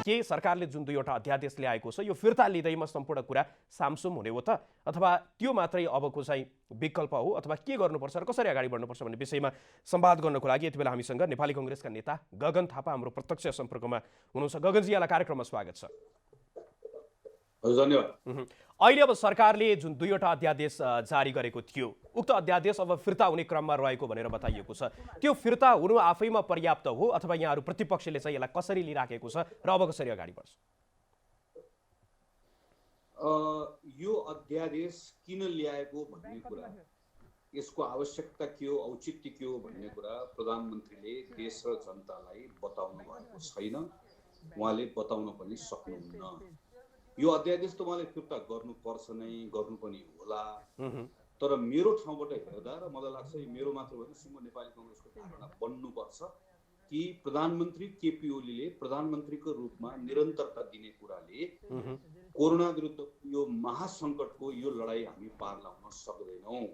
के सरकारले जुन 2वटा अध्यादेश ल्याएको छ यो फिर्ता लिँदैमा सम्पूर्ण कुरा सामसुम हुने हो त, अथवा त्यो मात्रै अबको चाहिँ विकल्प हो, अथवा के गर्नुपर्छ र कसरी अगाडि बढ्नुपर्छ भन्ने विषयमा संवाद गर्नको लागि यति बेला हामीसँग नेपाली कांग्रेसका नेता गगन थापा हाम्रो प्रत्यक्ष सम्पर्कमा हुनुहुन्छ। गगनजी, यहाँलाई कार्यक्रममा स्वागत छ। धन्यवाद। अहिले अब सरकारले जुन 2वटा अध्यादेश जारी गरेको थियो, उक्त अध्यादेश अब फिर्ता हुने क्रममा रहेको भनेर बताइएको छ। त्यो फिर्ता हुनु आफैमा पर्याप्त हो अथवा यहाँहरू प्रतिपक्षले चाहिँ यसलाई कसरी लिइराखेको छ र अब कसरी अगाडि बढ्छ? यो अध्यादेश किन ल्याएको भन्ने कुरा, यसको आवश्यकता के हो, औचित्य के हो भन्ने कुरा प्रधानमन्त्रीले देश र जनतालाई बताउनु भएको छैन। उहाँले बताउन पनि सक्नुहुन्न। यो अध्यादेश त उहाँले फिर्ता गर्नुपर्छ नै, गर्नु पनि होला। तर मेरो ठाउँबाट हेर्दा र मलाई लाग्छ मेरो मात्र होइन, सिङ्गो नेपाली कांग्रेसको धारणा बन्नुपर्छ कि प्रधानमन्त्री केपी ओलीले प्रधानमन्त्रीको रूपमा निरन्तरता दिने कुराले कोरोना विरुद्ध यो महासङ्कटको यो लडाई हामी पार लाउन सक्दैनौँ।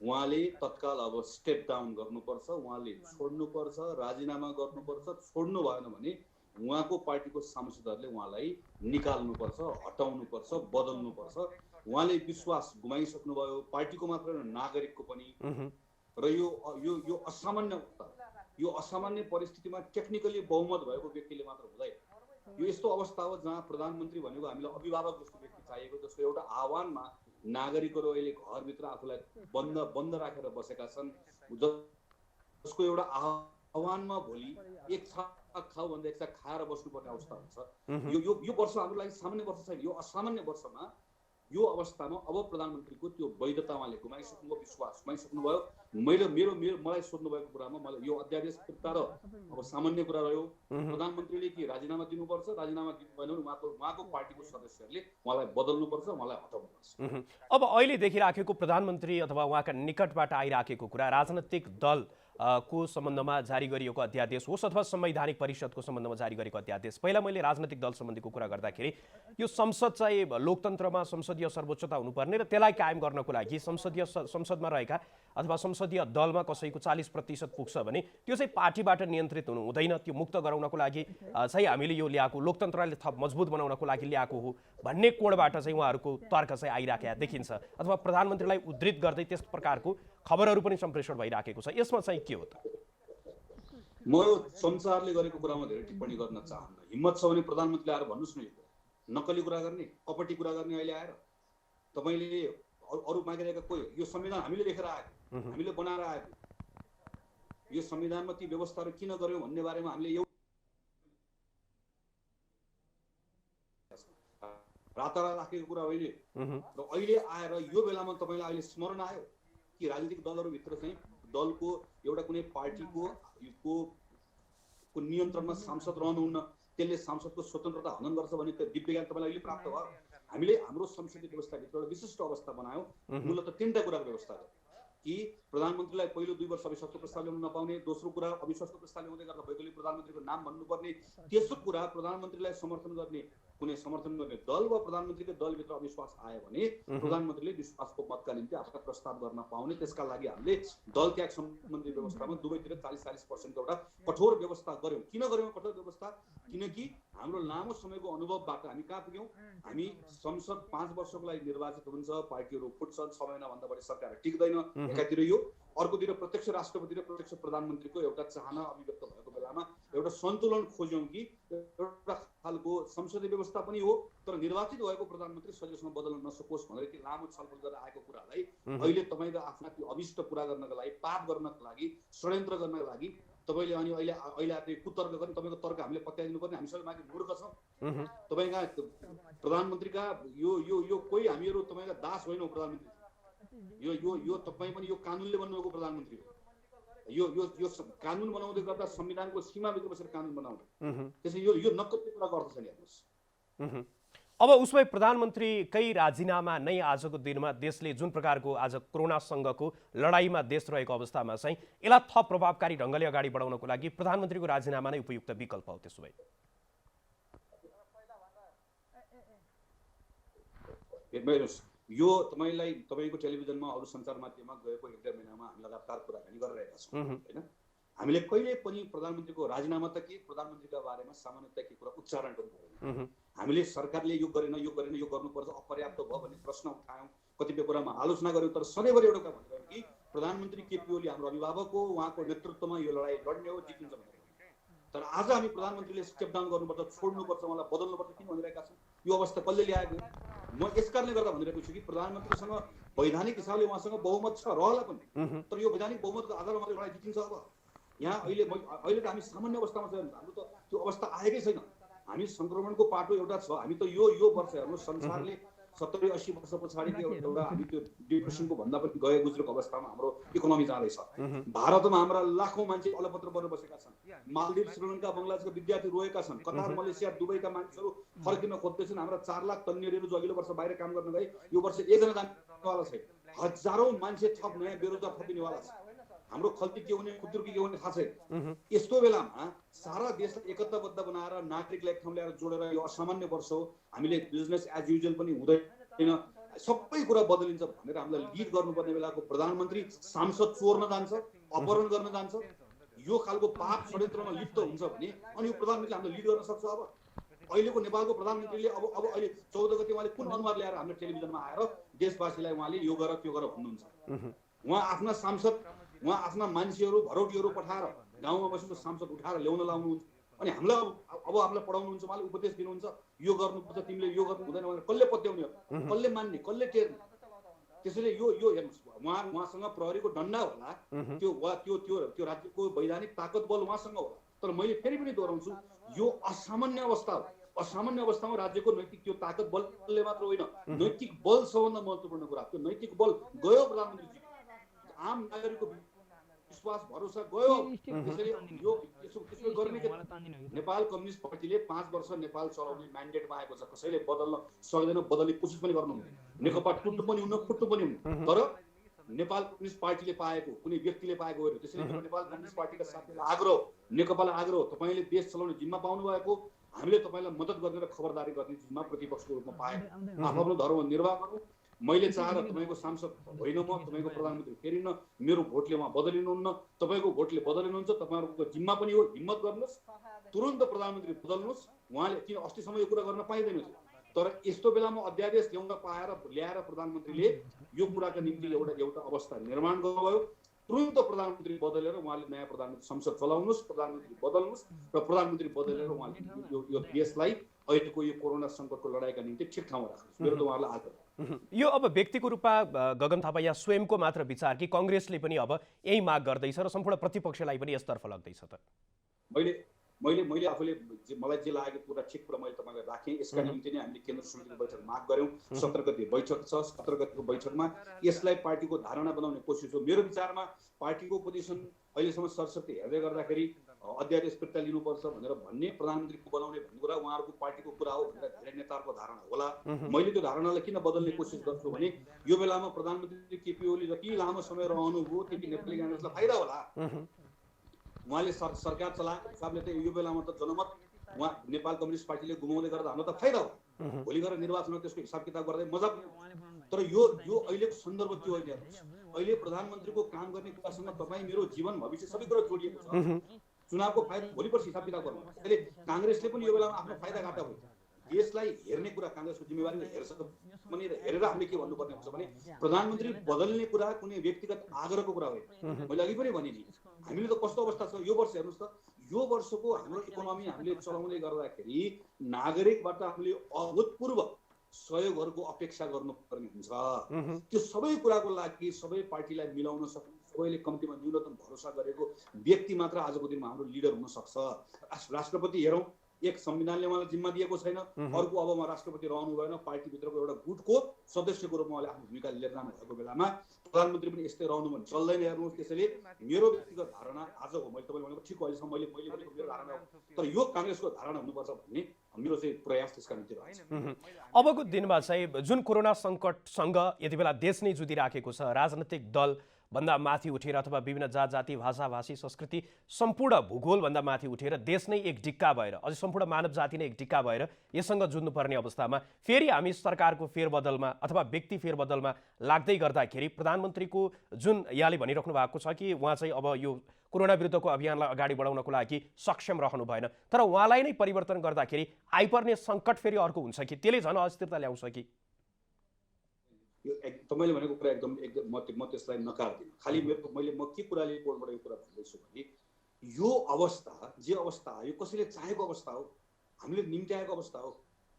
उहाँले तत्काल अब स्टेप डाउन गर्नुपर्छ, उहाँले छोड्नुपर्छ, राजीनामा गर्नुपर्छ। छोड्नु भएन भने उहाँको पार्टीको सांसदहरूले उहाँलाई निकाल्नुपर्छ, हटाउनुपर्छ, बदल्नुपर्छ। उहाँले विश्वास गुमाइसक्नुभयो, पार्टीको मात्र नागरिकको पनि। र यो असामान्य परिस्थितिमा टेक्निकली बहुमत भएको व्यक्तिले मात्र हुँदैन। यो यस्तो अवस्था हो जहाँ प्रधानमन्त्री भनेको हामीलाई अभिभावक जस्तो व्यक्ति चाहिएको, जसको एउटा आह्वानमा नागरिकहरू अहिले घरभित्र आफूलाई बन्द राखेर बसेका छन्, जसको एउटा आह्वानमा भोलि एक खाऊ भन्दा एक खाएर बस्नुपर्ने अवस्था हुन्छ। यो वर्ष हाम्रो लागि सामान्य वर्ष छैन। यो असामान्य वर्षमा यो अवस्थामा अब प्रधानमन्त्रीको त्यो वैधता उहाँले गुमाइसक्नुभयो, विश्वास गुमाइसक्नुभयो। मलाई सोध्नु भएको कुरामा मलाई यो अध्यादेश फिर्ता र अब सामान्य कुरा रह्यो। प्रधानमन्त्रीले के राजीनामा दिनुपर्छ, राजीनामा दिनु भएन भने उहाँको पार्टीको सदस्यहरूले उहाँलाई बदल्नुपर्छ, उहाँलाई हटाउनुपर्छ। अब अहिले देखिराखेको प्रधानमन्त्री अथवा उहाँका निकटबाट आइराखेको कुरा राजनैतिक दल को सम्बन्धमा जारी गरिएको अध्यादेश होस् अथवा संवैधानिक परिषदको सम्बन्धमा जारी गरेको अध्यादेश। पहिला मैले राजनैतिक दल सम्बन्धीको कुरा गर्दाखेरि यो संसद चाहिँ लोकतन्त्रमा संसदीय सर्वोच्चता हुनुपर्ने र त्यसलाई कायम गर्नको लागि संसदमा रहेका अथवा संसदीय दलमा कसैको 40% पुग्छ भने त्यो चाहिँ पार्टीबाट नियन्त्रित हुनु हुँदैन, त्यो मुक्त गराउनको लागि चाहिँ हामीले यो ल्याएको, लोकतन्त्रलाई थप मजबुत बनाउनको लागि ल्याएको हो भन्ने कोणबाट चाहिँ उहाँहरूको तर्क चाहिँ आइराखेको देखिन्छ, अथवा प्रधानमन्त्रीलाई उद्धृत गर्दै त्यस प्रकारको खबरहरू पनि सम्प्रेषण भइराखेको छ। यसमा चाहिँ के हो त? म यो संसारले गरेको कुरामा धेरै टिप्पणी गर्न चाहन्न। हिम्मत छ भने प्रधानमन्त्रीले आएर भन्नुहोस् न, यो नक्कली कुरा गर्ने, कपटी कुरा गर्ने अहिले आएर तपाईँले अरू मागिरहेका कोही, यो संविधान हामीले लेखेर आएको, हामीले बनाएर आएको, यो संविधानमा ती व्यवस्थाहरू किन गर्यौँ भन्ने बारेमा हामीले रातारात राखेको कुरा अहिले र अहिले आएर यो बेलामा तपाईँलाई अहिले स्मरण आयो कि राजनीतिक दलहरूभित्र चाहिँ दलको एउटा कुनै पार्टीको नियन्त्रणमा सांसद रहनुहुन्न, त्यसले सांसदको स्वतन्त्रता हनन गर्छ भने त्यो दिव्य ज्ञान तपाईँलाई अहिले प्राप्त भयो। हामीले हाम्रो संसदीय व्यवस्थाभित्र एउटा विशिष्ट अवस्था बनायौँ। मूलतः 3टा कुराको व्यवस्था छ कि प्रधानमन्त्रीलाई पहिलो 2 वर्ष अविश्वासको प्रस्ताव ल्याउन नपाउने, दोस्रो कुरा अविश्वासको प्रस्ताव ल्याउँदै गर्दा वैकल्पिक प्रधानमन्त्रीको नाम भन्नुपर्ने, तेस्रो कुरा प्रधानमन्त्रीलाई समर्थन गर्ने दल वा प्रधानमन्त्रीको दलभित्र अविश्वास आयो भने प्रधानमन्त्रीले विश्वासको मतका निम्ति आफ्ना प्रस्ताव गर्न पाउने। त्यसका लागि हामीले दल त्याग सम्बन्धी व्यवस्थामा दुवैतिर 40-40% एउटा कठोर व्यवस्था गर्यौँ। किन गर्यौँ कठोर व्यवस्था? किनकि हाम्रो लामो समयको अनुभवबाट हामी कहाँ पुग्यौँ? हामी संसद 5 वर्षको लागि निर्वाचित हुन्छ, पार्टीहरू फुट्छन्, 6 महिनाभन्दा बढी सरकार टिक्दैन, एकातिर यो, अर्कोतिर प्रत्यक्ष राष्ट्रपति र प्रत्यक्ष प्रधानमन्त्रीको एउटा चाहना अभिव्यक्त भएको बेलामा एउटा सन्तुलन खोज्यौँ कि एउटा खालको संसदीय व्यवस्था पनि हो तर निर्वाचित भएको प्रधानमन्त्री सजिलोसँग बदल्न नसकोस् भनेर कि लामो छलफल गरेर आएको कुरालाई अहिले तपाईँको आफ्ना त्यो अभिष्ट पुरा गर्नका लागि, पाप गर्नका लागि, षड्यन्त्र गर्नका लागि तपाईँले अनि अहिले आएर कुतर्क गर्ने, तपाईँको तर्क हामीले पत्याइदिनु पर्ने, हामी सबै माथि मूर्ख छौँ। तपाईँका प्रधानमन्त्रीका यो कोही हामीहरू तपाईँका दास होइनौँ। प्रधानमन्त्री यो तपाईँ पनि यो कानुनले बन्नुभएको प्रधानमन्त्री हो। यो कानुन बनाउँदै गर्दा संविधानको सीमाभित्र बसेर कानुन बनाउने, त्यसैले यो नक्कली कुराको अर्थ छैन। हेर्नुहोस्, अब उसमै प्रधानमन्त्रीकै राजीनामा नै आजको दिनमा देशले जुन प्रकारको आज कोरोनासँगको लडाईँमा देश रहेको अवस्थामा चाहिँ यसलाई थप प्रभावकारी ढङ्गले अगाडि बढाउनको लागि प्रधानमन्त्रीको राजीनामा नै उपयुक्त विकल्प हो। त्यसो भए यो तपाईँको टेलिभिजनमा अरू सञ्चार माध्यममा गएको 1-1.5 महिनामा हामी लगातार कुराकानी गरिरहेका छौँ हैन। हामीले कहिले पनि प्रधानमन्त्रीको राजीनामा त के प्रधानमन्त्रीका बारेमा सामान्यतया के कुरा उच्चारण पनि गरेन। हामीले सरकारले यो गरेन यो गर्नुपर्छ अपर्याप्त भयो भन्ने प्रश्न उठायौँ, कतिपय कुरामा आलोचना गर्यौँ, तर सधैँभरि एउटा कुरा भनिरह्यौँ कि प्रधानमन्त्री केपी ओली हाम्रो अभिभावक हो, उहाँको नेतृत्वमा यो लडाइँ लड्ने हो, जितिन्छ भनेर। तर आज हामी प्रधानमन्त्रीले स्टेप डाउन गर्नुपर्छ, छोड्नुपर्छ, उहाँलाई बदल्नुपर्छ किन भनिरहेका छौँ? यो अवस्था कसले ल्याएको? म यस कारणले गर्दा भनिरहेको छु कि प्रधानमन्त्रीसँग वैधानिक हिसाबले उहाँसँग बहुमत छ रहला पनि, तर यो वैधानिक बहुमतको आधारमा मात्रै लडाइँ जितिन्छ। अब यहाँ अहिले त हामी सामान्य अवस्थामा छ, हाम्रो त त्यो अवस्था आएकै छैन। हामी सङ्क्रमणको पाटो एउटा छ, हामी त यो वर्ष हेर्नु संसारले 70-80 वर्ष पछाडिको एउटा हामी त्यो डिप्रेसनको भन्दा पनि गए गुज्रेको अवस्थामा हाम्रो इकोनोमी जाँदैछ। भारतमा हाम्रा लाखौँ मान्छे अलपत्र बनेर बसेका छन्, मालदिव, श्रीलङ्का, बङ्गलादेशका विद्यार्थी रोएका छन्, कतार, मलेसिया, दुबईका मानिसहरू फर्किन खोज्दैछन्। हाम्रा 4 लाख तन्नेरीहरू जो अघिल्लो वर्ष बाहिर काम गर्न गए यो वर्ष एकजना जानेवाला छैन। हजारौँ मान्छे थप नयाँ बेरोजगार थपिनेवाला छ। हाम्रो खल्ती के हुने खुद्रुकी के हुने थाहा छैन। यस्तो बेलामा सारा देशलाई एकताबद्ध बनाएर नागरिकलाई एक ठाउँ ल्याएर जोडेर यो असामान्य वर्ष हो, हामीले बिजनेस एज युजुअल पनि हुँदैन, सबै कुरा बदलिन्छ भनेर हामीलाई लिड गर्नुपर्ने बेलाको प्रधानमन्त्री सांसद चोर्न जान्छ, अपहरण गर्न जान्छ, यो खालको पाप षड्यन्त्रमा लिप्त हुन्छ भने अनि यो प्रधानमन्त्रीले हामीलाई लिड गर्न सक्छ। अब अहिलेको नेपालको प्रधानमन्त्रीले अब अहिले 14 गते उहाँले कुन अनुहार ल्याएर हाम्रो टेलिभिजनमा आएर देशवासीलाई उहाँले यो गर त्यो गर भन्नुहुन्छ? उहाँ आफ्ना सांसद, उहाँ आफ्ना मान्छेहरू भरौटीहरू पठाएर गाउँमा बसेको सांसद उठाएर ल्याउन लाउनुहुन्छ अनि हामीलाई अब हामीलाई पढाउनुहुन्छ, उहाँले उपदेश दिनुहुन्छ, यो गर्नुपर्छ, तिमीले यो गर्नु हुँदैन भनेर। कसले पत्याउने हो? कसले मान्ने? कसले टेर्ने? त्यसैले यो हेर्नुहोस्, उहाँसँग प्रहरीको डन्डा होला, त्यो राज्यको वैधानिक ताकत बल उहाँसँग होला, तर मैले फेरि पनि दोहोऱ्याउँछु यो असामान्य अवस्था हो। असामान्य अवस्थामा राज्यको नैतिक त्यो ताकत बलले मात्र होइन, नैतिक बल सबभन्दा महत्त्वपूर्ण कुरा। त्यो नैतिक बल गयो प्रधानमन्त्रीजी, आम नागरिकको विश्वास भरोसा गयो। त्यसैले यो त्यसो गर्ने नेपाल कम्युनिस्ट पार्टीले 5 वर्ष नेपाल चलाउने म्यान्डेटमा आएको छ। कसैले बदल्न सक्दैन, बदल्ने कोसिस पनि गर्नुहुन्न, नेकपा टुट्नु पनि हुन्न, फुट्नु पनि हुन्न। तर नेपाल कम्युनिस्ट पार्टीले पाएको कुनै व्यक्तिले पाएको होइन। त्यसैले नेपाल कम्युनिस्ट पार्टीका साथीलाई आग्रह, नेकपालाई आग्रह, तपाईँले देश चलाउने जिम्मा पाउनु भएको, हामीले तपाईँलाई मद्दत गर्ने र खबरदारी गर्ने जिम्मा प्रतिपक्षको रूपमा पाएँ। आफ्नो धर्म निर्वाह गर्नु। मैले चाहेर तपाईँको सांसद होइन, म तपाईँको प्रधानमन्त्री फेरि न, मेरो भोटले उहाँ बदलिनुहुन्न, तपाईँको भोटले बदलिनुहुन्छ, तपाईँहरूको जिम्मा पनि हो। हिम्मत गर्नुहोस्, तुरन्त प्रधानमन्त्री बदल्नुहोस्। उहाँले किन अस्तिसम्म यो कुरा गर्न पाइँदैन थियो, तर यस्तो बेलामा अध्यादेश ल्याएर प्रधानमन्त्रीले यो कुराका निम्ति एउटा अवस्था निर्माण गर्नुभयो। तुरन्त प्रधानमन्त्री बदलेर उहाँले नयाँ प्रधानमन्त्री संसद चलाउनुहोस्, प्रधानमन्त्री बदल्नुहोस् र प्रधानमन्त्री बदलेर उहाँले यो देशलाई अहिलेको यो कोरोना सङ्कटको लडाइँका निम्ति ठिक ठाउँमा राख्नुहोस्। मेरो त उहाँलाई आग्रह। यो अब व्यक्तिको रूपमा गगन थापा या स्वयंको मात्र विचार कि कङ्ग्रेसले पनि अब यही माग गर्दैछ र सम्पूर्ण प्रतिपक्षलाई पनि यसतर्फ लाग्दैछ? त मैले आफूले मलाई जे लागेको कुरा ठिक कुरा मैले तपाईँलाई राखेँ। यसका निम्ति नै हामीले केन्द्र समितिको बैठक माग गऱ्यौँ। 17 गते बैठक छ, 17 गतेको बैठकमा यसलाई पार्टीको धारणा बनाउने कोसिस हो। मेरो विचारमा पार्टीको पोजिसन अहिलेसम्म सरसर्ती हेर्दै गर्दाखेरि अध्यादेश फिर्ता लिनुपर्छ भनेर भन्ने, प्रधानमन्त्रीको बनाउने भन्ने कुरा उहाँहरूको पार्टीको कुरा हो भनेर धेरै नेताहरूको धारणा होला। मैले त्यो धारणालाई किन बदल्ने कोसिस गर्छु भने यो बेलामा प्रधानमन्त्री केपी ओली जति लामो समय रहनुभयो त्यति नेपाली काङ्ग्रेसलाई फाइदा होला। उहाँले सरकार चलाएको हिसाबले त यो बेलामा त जनमत उहाँ नेपाल कम्युनिस्ट पार्टीले गुमाउँदै गर्दा हाम्रो त फाइदा हो। भोलि गएर निर्वाचनमा त्यसको हिसाब किताब गर्दै मजा पनि। तर यो अहिलेको सन्दर्भ त्यो होइन। अहिले प्रधानमन्त्रीको काम गर्ने कुरासँग तपाईँ मेरो जीवन भविष्य सबै कुरा जोडिएको छ। चुनावको फाइदा भोलि पर्सि हिसाब किताब गर्नु। त्यसले काङ्ग्रेसले पनि यो बेलामा आफ्नो फाइदा घाटा हो। देशलाई हेर्ने कुरा काङ्ग्रेसको जिम्मेवारीले हेर्छ भने हेरेर हामीले के भन्नुपर्ने हुन्छ भने प्रधानमन्त्री बदल्ने कुरा कुनै व्यक्तिगत आग्रहको कुरा होइन। मैले अघि पनि भने नि हामीले त कस्तो अवस्था छ यो वर्ष हेर्नुहोस् त, यो वर्षको हाम्रो इकोनोमी हामीले चलाउँदै गर्दाखेरि नागरिकबाट हामीले अभूतपूर्व सहयोगहरूको अपेक्षा गर्नुपर्ने हुन्छ। त्यो सबै कुराको लागि सबै पार्टीलाई मिलाउन सक्ने, सबैले कम्तीमा न्यूनतम भरोसा गरेको व्यक्ति मात्र आजको दिनमा हाम्रो लिडर हुन सक्छ। राष्ट्रपति हेरौँ, एक संविधानले उहाँलाई जिम्मा दिएको छैन, अर्को अब उहाँ राष्ट्रपति रहनु भएन, पार्टीभित्रको एउटा गुटको सदस्यको रूपमा उहाँले आफ्नो भूमिका लिएर जानु भएको बेलामा प्रधानमन्त्री पनि यस्तै रहनु भने चल्दैन। हेर्नुहोस्, त्यसैले मेरो व्यक्तिगत धारणा आज हो, मैले तपाईँले भनेको ठिक हो, अहिलेसम्म मैले भनेको मेरो धारणा हो, तर यो काङ्ग्रेसको धारणा हुनुपर्छ भन्ने मेरो चाहिँ प्रयास त्यसका निम्ति रहेछ। अबको दिनमा चाहिँ जुन कोरोना सङ्कटसँग यति बेला देश नै जुधिराखेको छ, राजनैतिक दल भन्दा माथि उठेर अथवा विभिन्न जात जाति भाषा भाषी संस्कृति सम्पूर्ण भूगोलभन्दा माथि उठेर देश नै एक डिक्का भएर, अझै सम्पूर्ण मानव जाति नै एक डिक्का भएर यससँग जुझ्नुपर्ने अवस्थामा फेरि हामी सरकारको फेरबदलमा अथवा व्यक्ति फेरबदलमा लाग्दै गर्दाखेरि प्रधानमन्त्रीको जुन यहाँले भनिराख्नु भएको छ कि उहाँ चाहिँ अब यो कोरोना विरुद्धको अभियानलाई अगाडि बढाउनको लागि सक्षम रहनु भएन। तर उहाँलाई नै परिवर्तन गर्दाखेरि आइपर्ने सङ्कट फेरि अर्को हुन्छ कि त्यसले झन् अस्थिरता ल्याउँछ कि? यो तपाईँले भनेको कुरा एकदम एकदम म त्यसलाई नकार्दिनँ। खालि मैले म के कुराले बोर्डबाट यो कुरा भन्दैछु भने यो अवस्था जे अवस्था यो कसैले चाहेको अवस्था हो, हामीले निम्त्याएको अवस्था हो।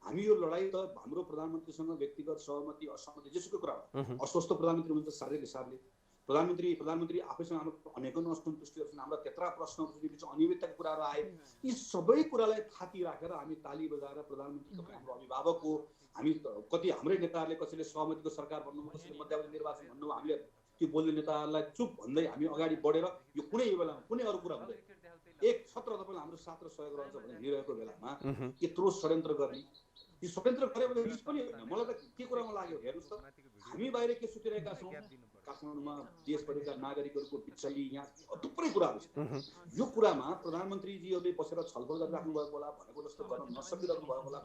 हामी यो लडाइँ त हाम्रो प्रधानमन्त्रीसँग व्यक्तिगत सहमति असहमति जेसुकै कुरा हो। अस्वस्थ प्रधानमन्त्री हुनुहुन्छ शारीरिक हिसाबले, प्रधानमन्त्री आफैसँग हाम्रो अनेकौँ असन्तुष्टिहरू छन्, हाम्रा त्यत्रा प्रश्नहरू बिच अनियमितताको कुराहरू आए। यी सबै कुरालाई थाती राखेर हामी ताली बजाएर प्रधानमन्त्री तपाईँ हाम्रो अभिभावक हो, हामी कति हाम्रै नेताहरूले कसैले सहमतिको सरकार भन्नु, कसैले मध्यावधि निर्वाचन भन्नु, हामीले त्यो बोल्ने नेताहरूलाई चुप भन्दै हामी अगाडि बढेर यो कुनै बेलामा कुनै अरू कुरा हुँदैन एक छत्र तपाईँलाई हाम्रो साथ र सहयोग रहन्छ भन्ने निर्णयको बेलामा यत्रो षड्यन्त्र गर्ने, यो षड्यन्त्र गरे भने रिस पनि होइन। मलाई त के कुरामा लाग्यो हेर्नुहोस् त, हामी बाहिर के सुतिरहेका छौँ, काठमाडौँमा देशभरिका नागरिकहरूको बिचली यहाँ थुप्रै कुराहरू छ। यो कुरामा प्रधानमन्त्रीजीहरूले बसेर छलफल गरिराख्नु भएको होला, भनेको जस्तो गर्न नसकिरहनु भएको होला।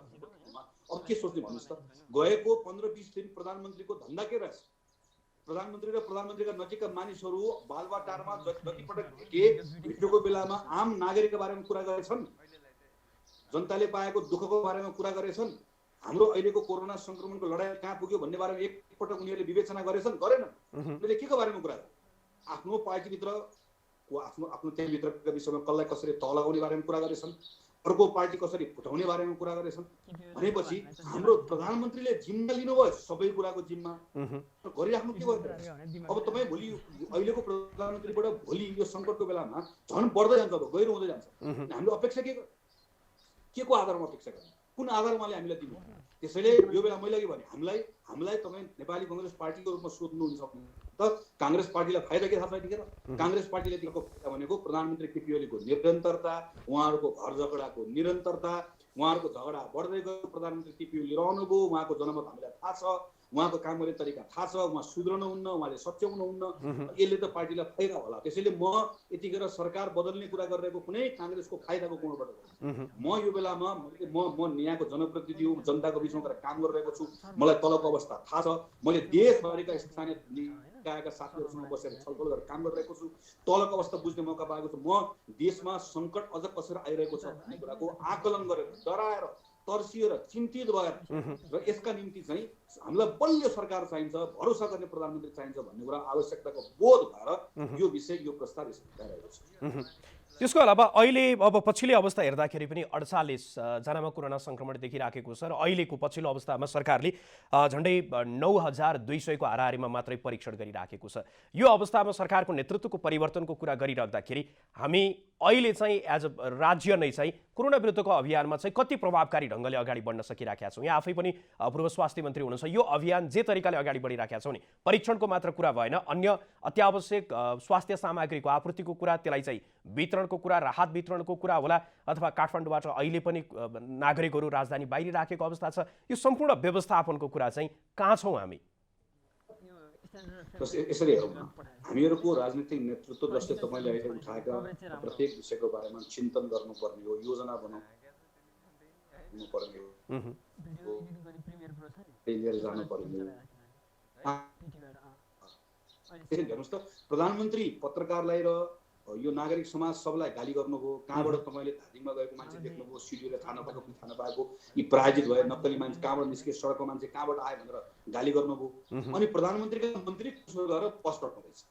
अब के सोच्ने भन्नुहोस् त, गएको 15-20 दिन प्रधानमन्त्रीको धन्दा के रहेछ? प्रधानमन्त्री र प्रधानमन्त्रीका नजिकका मानिसहरू बालुवाटारमा जतिपटक भेटेको बेलामा आम नागरिकको बारेमा कुरा गरेछन्, जनताले पाएको दुःखको बारेमा कुरा गरेछन्, हाम्रो अहिलेको कोरोना संक्रमणको लडाइँ कहाँ पुग्यो भन्ने बारेमा एकपटक उनीहरूले विवेचना गरेछन्? गरेनन्। उनीहरूले के को बारेमा कुरा गरे? आफ्नो पार्टीभित्र आफ्नो त्यहाँभित्रका विषयमा कसलाई कसरी तह लगाउने बारेमा कुरा गरेछन्, अर्को पार्टी कसरी फुटाउने बारेमा कुरा गरेछन्। भनेपछि हाम्रो प्रधानमन्त्रीले जिम्मा लिनुभयो, सबै कुराको जिम्मा गरिराख्नु के भयो? अब तपाईँ भोलि अहिलेको प्रधानमन्त्रीबाट भोलि यो सङ्कटको बेलामा झन् बढ्दै जान्छ, अब गहिरो हुँदै जान्छ। हाम्रो अपेक्षा के को आधारमा अपेक्षा गर्ने, कुन आधार उहाँले हामीलाई दिनु? त्यसैले यो बेला मैले के भने हामीलाई तपाईँ नेपाली कङ्ग्रेस पार्टीको रूपमा सोध्नुहुन्छ त काङ्ग्रेस पार्टीलाई फाइदा के थाहा छ? यतिखेर काङ्ग्रेस पार्टीले दिएको फाइदा भनेको प्रधानमन्त्री केपी ओलीको निरन्तरता, उहाँहरूको घर झगडाको निरन्तरता, उहाँहरूको झगडा बढ्दै गयो, प्रधानमन्त्री केपी ओली रहनुभयो, उहाँको जनमत हामीलाई थाहा छ, उहाँको काम गर्ने तरिका थाहा छ, उहाँ सुध्रनुहुन्न, उहाँले सच्याउनुहुन्न, यसले त पार्टीलाई फाइदा होला। त्यसैले म यतिखेर सरकार बदल्ने कुरा गरिरहेको कुनै काङ्ग्रेसको फाइदाको कोणबाट म यो बेलामा म यहाँको जनप्रतिनिधि हो, जनताको बिचमा गएर काम गरिरहेको छु, मलाई तलको अवस्था थाहा छ। मैले देशभरिका स्थानीय निकायका साथीहरूसँग बसेर छलफल गरेर काम गरिरहेको छु, तलको अवस्था बुझ्ने मौका पाएको छु। म देशमा सङ्कट अझ कसरी आइरहेको छ भन्ने कुराको आकलन गरेर डराएर तर्सिएर चिन्तित भएर र यसका निम्ति चाहिँ हामीलाई बलियो सरकार चाहिन्छ, भरोसा गर्ने प्रधानमन्त्री चाहिन्छ भन्ने कुरा आवश्यकताको बोध भएर यो विषय यो प्रस्ताव उठाइरहेको छ। त्यसको अलावा अहिले अब पछिल्लो अवस्था हेर्दाखेरि पनि 48 जनामा कोरोना सङ्क्रमण देखिराखेको छ र अहिलेको पछिल्लो अवस्थामा सरकारले झन्डै 9200 को हाराहारीमा मात्रै परीक्षण गरिराखेको छ। यो अवस्थामा सरकारको नेतृत्वको परिवर्तनको कुरा गरिराख्दाखेरि हामी अहिले चाहिँ एज अ राज्य नै चाहिँ कोरोना विरुद्धको अभियानमा चाहिँ कति प्रभावकारी ढङ्गले अगाडि बढ्न सकिराखेका छौँ? यहाँ आफै पनि पूर्व स्वास्थ्य मन्त्री हुनुहुन्छ, यो अभियान जे तरिकाले अगाडि बढिराखेका छौँ नि, परीक्षणको मात्र कुरा भएन, अन्य अत्यावश्यक स्वास्थ्य सामग्रीको आपूर्तिको कुरा, त्यसलाई चाहिँ वितरणको कुरा, राहत वितरणको कुरा होला, अथवा काठमाडौँबाट अहिले पनि नागरिकहरू राजधानी बाहिर राखेको अवस्था छ, यो सम्पूर्ण व्यवस्थापनको कुरा चाहिँ कहाँ छौँ हामी? यसरी हेरौँ न, हामीहरूको राजनीतिक नेतृत्व जसले तपाईँले अहिले उठाएका प्रत्येक विषयको बारेमा चिन्तन गर्नुपर्ने हो, योजना बनाउनु पर्ने हो, लिएर जानुपर्ने हो। हेर्नुहोस् त, प्रधानमन्त्री पत्रकारलाई र यो नागरिक समाज सबलाई गाली गर्नुभयो, कहाँबाट तपाईँले धादिङमा गएको मान्छे देख्नुभयो, सिडिओले थाहा नपाएको पनि थाहा नपाएको, यी पराजित भए नक्कली मान्छे कहाँबाट निस्के, सडकको मान्छे कहाँबाट आयो भनेर गाली गर्नुभयो। अनि प्रधानमन्त्रीका मन्त्री गएर पोस्ट गर्नुहुँदैछ।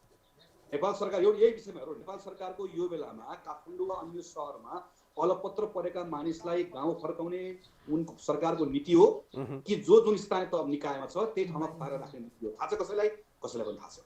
नेपाल सरकार यही विषयमा हेरौँ, नेपाल सरकारको यो बेलामा काठमाडौँ वा अन्य सहरमा अलपत्र परेका मानिसलाई गाउँ फर्काउने उनको सरकारको नीति हो कि जुन स्थानीय तह निकायमा छ त्यही ठाउँमा फर्काएर राख्ने नीति हो? थाहा छ कसैलाई? कसैलाई पनि थाहा छ।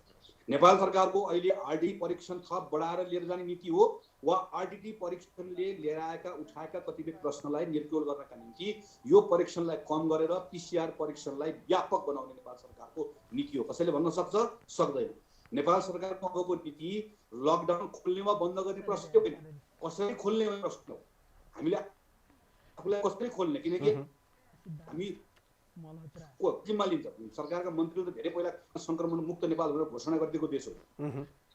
नेपाल सरकारको अहिले आरटी परीक्षण थप बढाएर लिएर जाने नीति हो वा आरटीटी परीक्षणले लिएर आएका उठाएका कतिपय प्रश्नलाई निर्क्योल गर्नका निम्ति यो परीक्षणलाई कम गरेर पीसीआर परीक्षणलाई व्यापक बनाउने नेपाल सरकारको नीति हो? कसैले भन्न सक्छ? सक्दैन। नेपाल सरकारको अबको नीति लकडाउन खोल्ने वा बन्द गर्ने प्रश्न होइन, कसरी खोल्ने प्रश्न हो। हामीले आफूलाई कसरी खोल्ने, किनकि हामी जिम्मा लिन्छ। सरकारका मन्त्रीहरू त धेरै पहिला संक्रमण मुक्त नेपाल भनेर घोषणा गरिदिएको देश हो।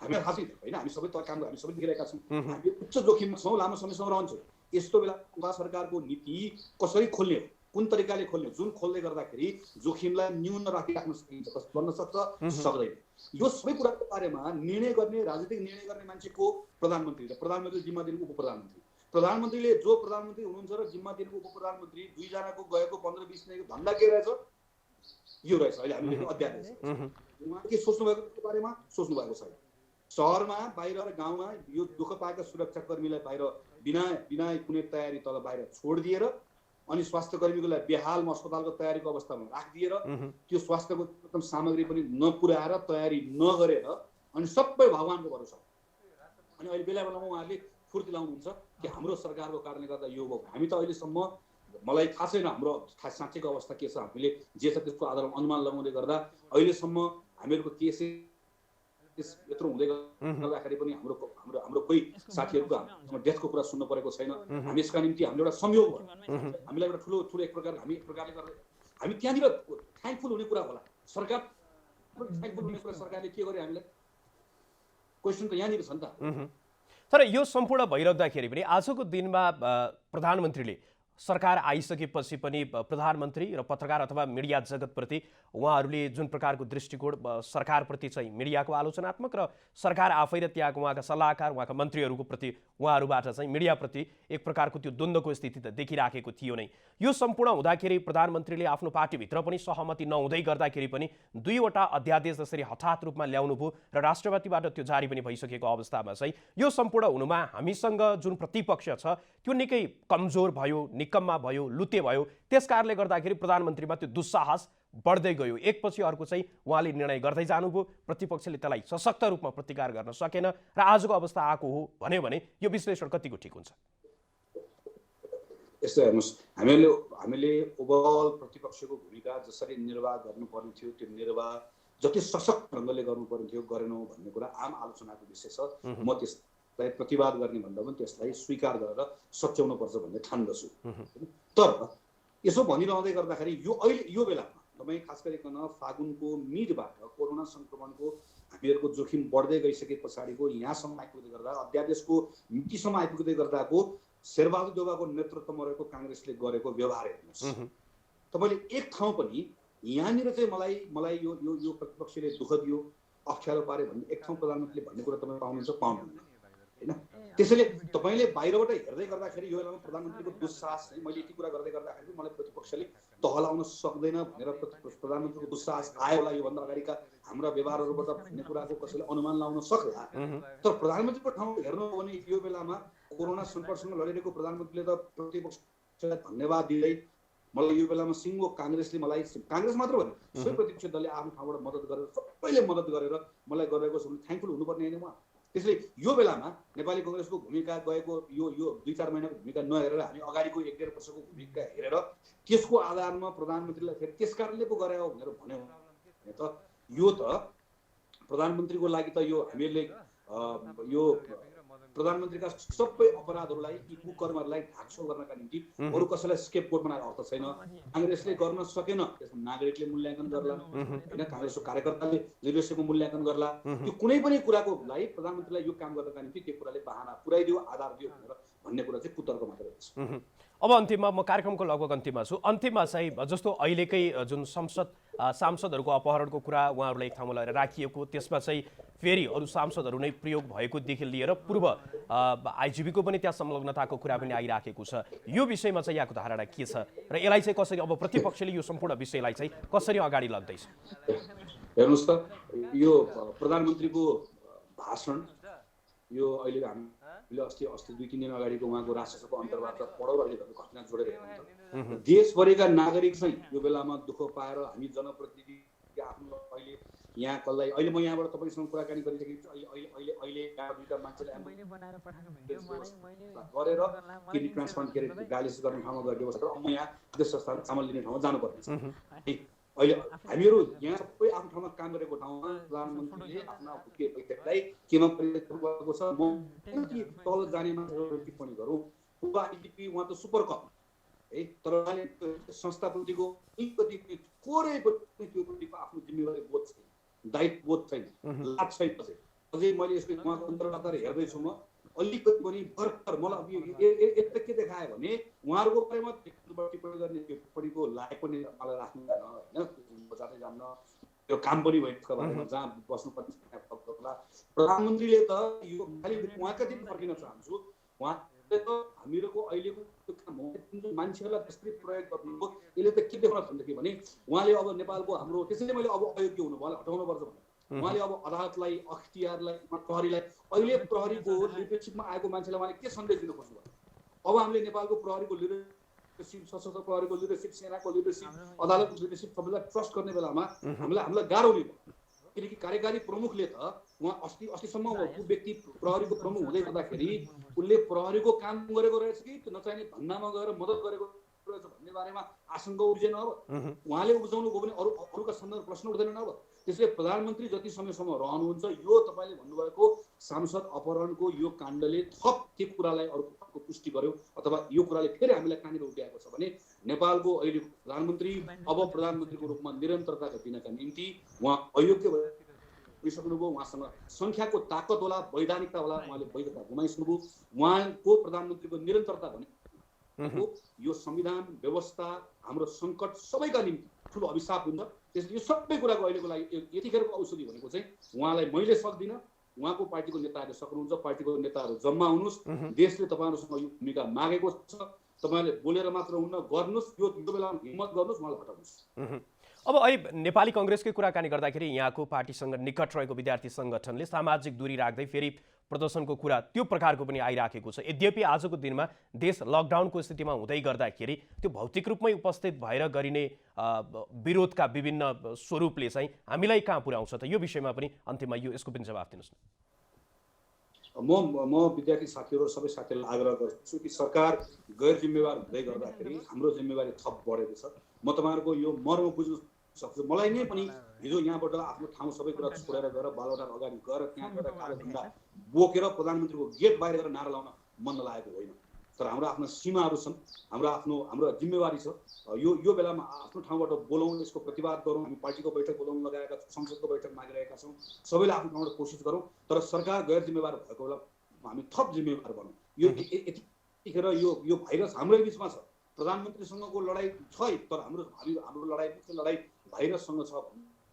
हामीलाई थाहा छैन होइन, हामी सबै काम हामी सबै देखिरहेका छौँ, हामी उच्च जोखिममा छौँ, लामो समयसम्म रहन्छौँ। यस्तो बेला नेपाल सरकारको नीति कसरी खोल्ने हो, कुन तरिकाले खोल्ने, जुन खोल्दै गर्दाखेरि जोखिमलाई न्यून राखिराख्न सकिन्छ, बन्न सक्छ सक्दैन, यो सबै कुराको बारेमा निर्णय गर्ने, राजनीतिक निर्णय गर्ने मान्छे को? प्रधानमन्त्री। र प्रधानमन्त्री जिम्मा दिनुको उप प्रधानमन्त्री। प्रधानमन्त्रीले जो प्रधानमन्त्री हुनुहुन्छ र जिम्मा दिनुको उप प्रधानमन्त्री दुईजनाको गएको 15-20 दिनको धन्दा के रहेछ? यो रहेछ अहिले हामीले अध्यादेश। उहाँ के सोच्नु भएको बारेमा सोच्नु भएको छैन। सहरमा बाहिर र गाउँमा यो दुःख पाएका सुरक्षाकर्मीलाई बाहिर बिना कुनै तयारी तल बाहिर छोडिदिएर अनि स्वास्थ्यकर्मीलाई बेहालमा अस्पतालको तयारीको अवस्थामा राखिदिएर त्यो स्वास्थ्यको एकदम सामग्री पनि नपुर्याएर तयारी नगरेर अनि सबै भगवानको भरोसा। अनि अहिले बेला बेलामा उहाँहरूले फुर्ती लाउनुहुन्छ कि हाम्रो सरकारको कारणले गर्दा यो भयो। हामी त अहिलेसम्म मलाई थाहा छैन हाम्रो साँच्चैको अवस्था के छ, हामीले जे छ त्यसको आधारमा अनुमान लगाउँदै गर्दा अहिलेसम्म हामीहरूको केस यत्रो हुँदै गर्दाखेरि पनि हाम्रो कोही साथीहरूको डेथको कुरा सुन्नु परेको छैन। हामी यसका निम्ति हाम्रो एउटा संयोग हो, हामीलाई एउटा ठुलो एक प्रकारले हामी एक प्रकारले गर्दा हामी त्यहाँनिर थ्याङ्कफुल हुने कुरा होला। सरकार थ्याङ्कफुल हुने कुरा सरकारले के गर्यो हामीलाई, क्वेसन त यहाँनिर छ नि त। तर यो सम्पूर्ण भइरहँदाखेरि पनि आजको दिनमा प्रधानमन्त्रीले सरकार आइसकेपछि पनि प्रधानमन्त्री र पत्रकार अथवा मिडिया जगतप्रति उहाँहरूले जुन प्रकारको दृष्टिकोण सरकारप्रति चाहिँ मिडियाको आलोचनात्मक र सरकार आफै र त्यहाँको उहाँका सल्लाहकार उहाँका मन्त्रीहरूको प्रति उहाँहरूबाट चाहिँ मिडियाप्रति एक प्रकारको त्यो द्वन्द्वको स्थिति त देखिराखेको थियो नै। यो सम्पूर्ण हुँदाखेरि प्रधानमन्त्रीले आफ्नो पार्टीभित्र पनि सहमति नहुँदै गर्दाखेरि पनि 2वटा अध्यादेश जसरी हठात रूपमा ल्याउनु भयो र राष्ट्रपतिबाट त्यो जारी पनि भइसकेको अवस्थामा चाहिँ यो सम्पूर्ण हुनुमा हामीसँग जुन प्रतिपक्ष छ त्यो निकै कमजोर भयो, निकम्मा भयो, लुते भयो। त्यस कारणले गर्दाखेरि प्रधानमन्त्रीमा त्यो दुस्साहस बढ्दै गयो। एकपछि अर्को चाहिँ उहाँले निर्णय गर्दै जानुभयो, प्रतिपक्षले त्यसलाई सशक्त रूपमा प्रतिकार गर्न सकेन र आजको अवस्था आएको हो भने यो विश्लेषण कतिको ठिक हुन्छ? यस्तो हेर्नुहोस्, हामीले ओभरअल प्रतिपक्षको भूमिका जसरी निर्वाह गर्नुपर्ने थियो त्यो निर्वाह जति सशक्त ढङ्गले गर्नुपर्ने थियो गरेनौँ भन्ने कुरा आम आलोचनाको विषय छ। म त्यसलाई प्रतिवाद गर्ने भन्दा पनि त्यसलाई स्वीकार गरेर सच्याउनु पर्छ भन्ने ठान्दछु। तर यसो भनिरहँदै गर्दाखेरि यो बेलामा तपाईँ खास गरिकन फागुनको मिडबाट कोरोना सङ्क्रमणको हामीहरूको जोखिम बढ्दै गइसके पछाडिको यहाँसम्म आइपुग्दै गर्दा अध्यादेशको मितिसम्म आइपुग्दै गर्दाको शेरबहादुर देउवाको नेतृत्वमा रहेको काङ्ग्रेसले गरेको व्यवहार हेर्नुहोस्। तपाईँले एक ठाउँ पनि यहाँनिर चाहिँ मलाई यो प्रतिपक्षले दुःख दियो, अप्ठ्यारो पारे भन्ने एक ठाउँ प्रधानमन्त्रीले भन्ने कुरा तपाईँ पाउनुहुन्न होइन। त्यसैले तपाईँले बाहिरबाट हेर्दै गर्दाखेरि यो बेलामा प्रधानमन्त्रीको दुस्साहस चाहिँ मैले यति कुरा गर्दै गर्दाखेरि मलाई प्रतिपक्षले तहलाउन सक्दैन भनेर प्रधानमन्त्रीको दुस्साहस आयो होला योभन्दा अगाडिका हाम्रा व्यवहारहरूबाट भन्ने कुराको कसैले अनुमान लगाउन सक्ला। तर प्रधानमन्त्रीको ठाउँ हेर्नु हो भने यो बेलामा कोरोना सङ्कटसँग लडिरहेको प्रधानमन्त्रीले त प्रतिपक्षलाई धन्यवाद दिँदै मलाई यो बेलामा सिङ्गो काङ्ग्रेसले मलाई काङ्ग्रेस मात्र होइन सबै प्रतिपक्ष दलले आफ्नो ठाउँबाट मद्दत गरेर सबैले मद्दत गरेर मलाई गरिरहेको छ भने थ्याङ्कफुल हुनुपर्ने होइन उहाँ। त्यसले यो बेलामा नेपाली काङ्ग्रेसको भूमिका गएको यो 2-4 महिनाको भूमिका नहेरेर हामी अगाडिको 1-1.5 वर्षको भूमिका हेरेर त्यसको आधारमा प्रधानमन्त्रीलाई फेरि त्यस कारणले पो गरे हो भनेर भन्यो भने त यो त प्रधानमन्त्रीको लागि त यो हामीले यो प्रधानमन्त्रीका सबै अपराधहरूलाई यी कुकर्महरूलाई ढाकछोड गर्नका निम्ति अरू कसैलाई स्केपगोट बनाएर अर्थ छैन। काङ्ग्रेसले गर्न सकेन त्यसमा नागरिकले मूल्याङ्कन गर्ला होइन, काङ्ग्रेसको कार्यकर्ताले लिडरसिपको मूल्याङ्कन गर्ला। त्यो कुनै पनि कुराको लागि प्रधानमन्त्रीलाई यो काम गर्नका निम्ति त्यो कुराले बहाना पुर्याइदियो, आधार दियो भनेर भन्ने कुरा चाहिँ कुतर्क मात्रै हुन्छ। अब अन्तिममा म कार्यक्रमको लगभग अन्तिममा छु। अन्तिममा चाहिँ जस्तो अहिलेकै जुन सांसदहरूको अपहरणको कुरा उहाँहरूलाई एक ठाउँमा लगेर राखिएको, त्यसमा चाहिँ फेरि अरू सांसदहरू नै प्रयोग भएकोदेखि लिएर पूर्व आइजिबीको पनि त्यहाँ संलग्नताको कुरा पनि आइराखेको छ। यो विषयमा चाहिँ यहाँको धारणा के छ र यसलाई चाहिँ कसरी अब प्रतिपक्षले यो सम्पूर्ण विषयलाई चाहिँ कसरी अगाडि लग्दैछ? हेर्नुहोस् त यो प्रधानमन्त्रीको भाषण यो अहिले हामीले अस्ति 2-3 दिन अगाडिको उहाँको राष्ट्रसभाको अन्तर्वार्ता पढौँ अहिले घटना जोडेर हेर्नुहुन्छ। देशभरिका नागरिक चाहिँ यो बेलामा दुःख पाएर हामी जनप्रतिनिधि आफ्नो अहिले यहाँ कसलाई अहिले म यहाँबाट तपाईँसँग कुराकानी गरिसकेको छु। अहिले दुईटा मान्छेले गरेर किडनी ट्रान्सप्लान्ट के अरे डायलिसिस गर्ने ठाउँमा गएर व्यवस्था म यहाँ देश संस्थान चामल लिने ठाउँमा जानुपर्ने छ। अहिले हामीहरू यहाँ सबै आफ्नो ठाउँमा काम गरेको ठाउँमा प्रधानमन्त्रीले आफ्ना व्यक्तिलाई केमा परिवर्तन गरेको छ। म तल जाने मान्छेहरू टिप्पणी गरौँ उहाँ त सुपर कप है, तर संस्थाप्रतिको कोरै त्योप्रतिको आफ्नो जिम्मेवारी बोध छैन, दायित्व बोध छैन, लाज छैन। अझै मैले यसको उहाँको अन्तर्वार्ता हेर्दैछु म अलिकति पनि भर्खर मलाई यता के देखायो भने उहाँहरूको बारेमा टिप्पणी गर्ने टिप्पणीको लायक पनि मलाई राख्नु भएन होइन, जाँदै जान्न त्यो काम पनि भयो त्यसको बारेमा जहाँ बस्नुपर्ने होला। प्रधानमन्त्रीले त यो खालि उहाँका दिन फर्किन चाहन्छु, उहाँले त हामीहरूको अहिलेको त्यो काम हो मान्छेहरूलाई त्यसरी प्रयोग गर्नुभयो। यसले त के देखाउँछ भनेदेखि भने उहाँले अब नेपालको हाम्रो त्यसैले मैले अब अयोग्य हुनु उहाँले हटाउनुपर्छ भने उहाँले अब अदालतलाई अख्तियारलाई प्रहरीलाई अहिले प्रहरीको लिडरसिपमा आएको मान्छेलाई उहाँले के सन्देश दिन खोज्नुभयो? अब हामीले नेपालको प्रहरीको लिडरसिप, सशस्त्र प्रहरीको लिडरसिप, सेनाको लिडरसिप, अदालतको लिडरसिप सबैलाई ट्रस्ट गर्ने बेलामा हामीलाई गाह्रो हुने भयो। किनकि कार्यकारी प्रमुखले त उहाँ अस्तिसम्म ऊ व्यक्ति प्रहरीको प्रमुख हुँदै गर्दाखेरि उसले प्रहरीको काम गरेको रहेछ कि त्यो नचाहिने धन्दामा गएर मद्दत गरेको रहेछ भन्ने बारेमा आशंका उब्जेन। अब उहाँले उब्जाउनु गयो भने अरूका सन्दर्भ प्रश्न उठ्दैनन्। अब त्यसले प्रधानमन्त्री जति समयसम्म रहनुहुन्छ यो तपाईँले भन्नुभएको सांसद अपहरणको यो काण्डले थप के कुरालाई अरूको पुष्टि गर्यो अथवा यो कुराले फेरि हामीलाई कहाँनिर उभ्याएको छ भने नेपालको अहिले प्रधानमन्त्री अब प्रधानमन्त्रीको रूपमा निरन्तरताका दिनका निम्ति उहाँ अयोग्य भइसक्नुभयो। उहाँसँग संख्याको ताकत होला, वैधानिकता होला, उहाँले वैधता गुमाइसक्नुभयो। उहाँको प्रधानमन्त्रीको निरन्तरता भनेको यो संविधान व्यवस्था हाम्रो सङ्कट सबैका निम्ति ठुलो अभिशाप हुन्छ। त्यसले यो सबै कुराको अहिलेको लागि यतिखेरको औषधि भनेको चाहिँ उहाँलाई मैले सक्दिनँ, उहाँको पार्टीको नेताहरूले सक्नुहुन्छ, पार्टीको नेताहरू जम्मा हुनुहोस्, देशले तपाईँहरूसँग यो भूमिका मागेको छ, तपाईँले बोलेर मात्र हुन्न, गर्नुहोस्, यो बेलामा हिम्मत गर्नुहोस्, उहाँलाई हटाउनुहोस्। अब अहिले नेपाली कङ्ग्रेसकै कुराकानी गर्दाखेरि यहाँको पार्टीसँग निकट रहेको विद्यार्थी सङ्गठनले सामाजिक दूरी राख्दै फेरि प्रदर्शनको कुरा त्यो प्रकारको पनि आइराखेको छ। यद्यपि आजको दिनमा देश लकडाउनको स्थितिमा हुँदै गर्दाखेरि त्यो भौतिक रूपमै उपस्थित भएर गरिने विरोधका विभिन्न स्वरूपले चाहिँ हामीलाई कहाँ पुर्याउँछ त? यो विषयमा पनि अन्त्यमा यसको पनि जवाफ दिनुहोस् न। म विद्यार्थी साथीहरू सबै साथीहरूलाई आग्रह गर्छु कि सरकार गैर जिम्मेवार हुँदै गर्दाखेरि हाम्रो जिम्मेवारी थप बढेको छ। म तपाईँहरूको यो मर्म बुझ्नु सक्छु। मलाई नै पनि हिजो यहाँबाट आफ्नो ठाउँ सबै कुरा छोडेर गएर बालुवाटार अगाडि गएर त्यहाँ गएर कालो झन्डा बोकेर प्रधानमन्त्रीको गेट बाहिर गएर नारा लाउन मन लागेको होइन। तर हाम्रो आफ्ना सीमाहरू छन्, हाम्रो जिम्मेवारी छ। यो बेलामा आफ्नो ठाउँबाट बोलाउँ, यसको प्रतिवाद गरौँ। हामी पार्टीको बैठक बोलाउन लगाएका छौँ, संसदको बैठक मागिरहेका छौँ। सबैले आफ्नो ठाउँबाट कोसिस गरौँ, तर सरकार गैर जिम्मेवार भएको बेला हामी थप जिम्मेवार बनौँ। यो यतिखेर यो भाइरस हाम्रै बिचमा छ। प्रधानमन्त्रीसँगको लडाइँ छ, तर हाम्रो लडाइँ मुख्य लडाइँ भाइरससँग छ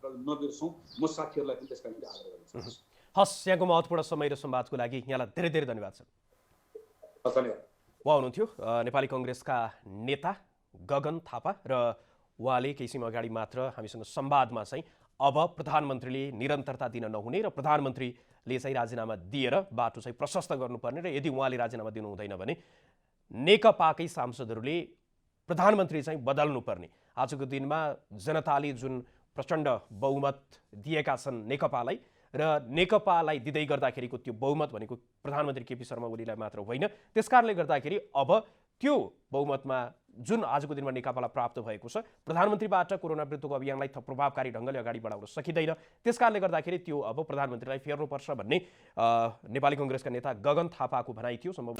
भनेर नबिर्सौँ। म साथीहरूलाई पनि त्यसका निम्ति आग्रह गर्न चाहन्छु। हस्, यहाँको महत्त्वपूर्ण समय र संवादको लागि यहाँलाई धेरै धेरै धन्यवाद छ। धन्यवाद। उहाँ हुनुहुन्थ्यो नेपाली कङ्ग्रेसका नेता गगन थापा र उहाँले केही समय अगाडि मात्र हामीसँग संवादमा चाहिँ अब प्रधानमन्त्रीले निरन्तरता दिन नहुने र प्रधानमन्त्रीले चाहिँ राजीनामा दिएर बाटो चाहिँ प्रशस्त गर्नुपर्ने र यदि उहाँले राजीनामा दिनु हुँदैन भने नेकपाकै सांसदहरूले प्रधानमन्त्री चाहिँ बदल्नुपर्ने, आजको दिनमा जनताले जुन प्रचण्ड बहुमत दिएका छन् नेकपालाई र नेकपालाई दिँदै गर्दाखेरिको त्यो बहुमत भनेको प्रधानमन्त्री केपी शर्मा ओलीलाई मात्र होइन। त्यसकारणले गर्दाखेरि अब त्यो बहुमतमा जुन आजको दिनमा नेकपालाई प्राप्त भएको छ, प्रधानमन्त्रीबाट कोरोना विरुद्धको अभियानलाई थप प्रभावकारी ढङ्गले अगाडि बढाउन सकिँदैन। त्यसकारणले गर्दाखेरि त्यो अब प्रधानमन्त्रीलाई फेर्नुपर्छ भन्ने नेपाली कङ्ग्रेसका नेता गगन थापाको भनाइ थियो। सम्भव